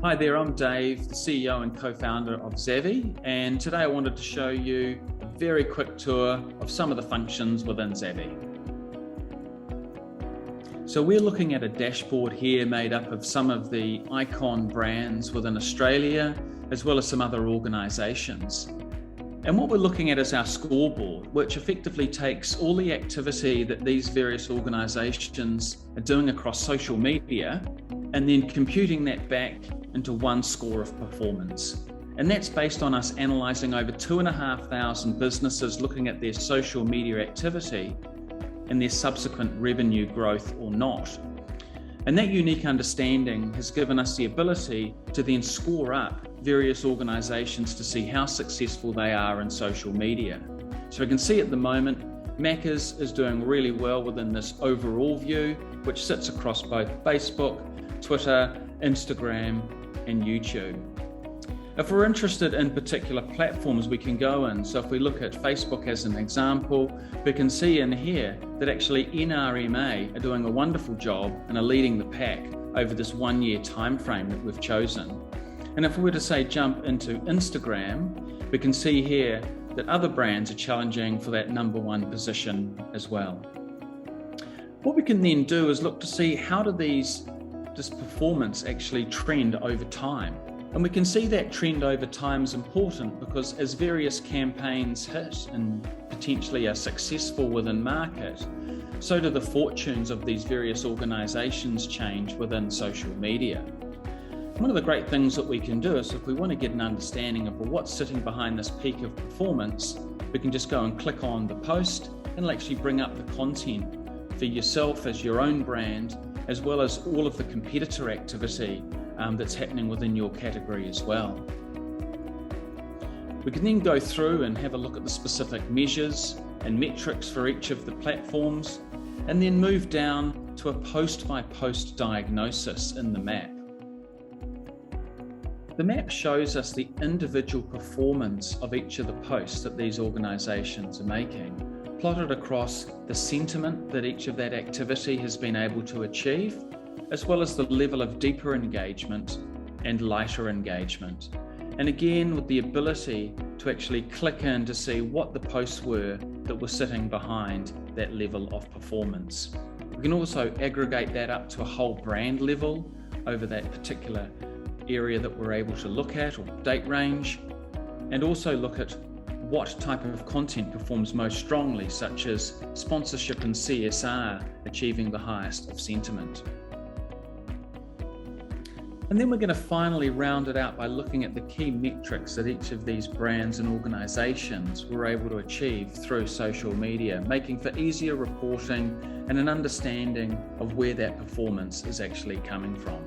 Hi there, I'm Dave, the CEO and co-founder of Zavy, and today I wanted to show you a very quick tour of some of the functions within Zavy. So we're looking at a dashboard here made up of some of the icon brands within Australia, as well as some other organisations. And what we're looking at is our scoreboard, which effectively takes all the activity that these various organisations are doing across social media, and then computing that back into one score of performance. And that's based on us analysing over 2,500 businesses, looking at their social media activity and their subsequent revenue growth or not. And that unique understanding has given us the ability to then score up various organisations to see how successful they are in social media. So we can see at the moment, Macca's is doing really well within this overall view, which sits across both Facebook, Twitter, Instagram, and YouTube. If we're interested in particular platforms, we can go in. So if we look at Facebook as an example, we can see in here that actually NRMA are doing a wonderful job and are leading the pack over this 1 year time frame that we've chosen. And if we were to say jump into Instagram, we can see here that other brands are challenging for that number one position as well. What we can then do is look to see how do this performance actually trend over time. And we can see that trend over time is important because as various campaigns hit and potentially are successful within market, so do the fortunes of these various organisations change within social media. One of the great things that we can do is if we want to get an understanding of what's sitting behind this peak of performance, we can just go and click on the post and it'll actually bring up the content for yourself as your own brand, as well as all of the competitor activity that's happening within your category as well. We can then go through and have a look at the specific measures and metrics for each of the platforms, and then move down to a post-by-post diagnosis in the map. The map shows us the individual performance of each of the posts that these organisations are making, plotted across the sentiment that each of that activity has been able to achieve, as well as the level of deeper engagement and lighter engagement. And again, with the ability to actually click in to see what the posts were that were sitting behind that level of performance. We can also aggregate that up to a whole brand level over that particular area that we're able to look at or date range, and also look at what type of content performs most strongly, such as sponsorship and CSR achieving the highest of sentiment. And then we're going to finally round it out by looking at the key metrics that each of these brands and organisations were able to achieve through social media, making for easier reporting and an understanding of where that performance is actually coming from.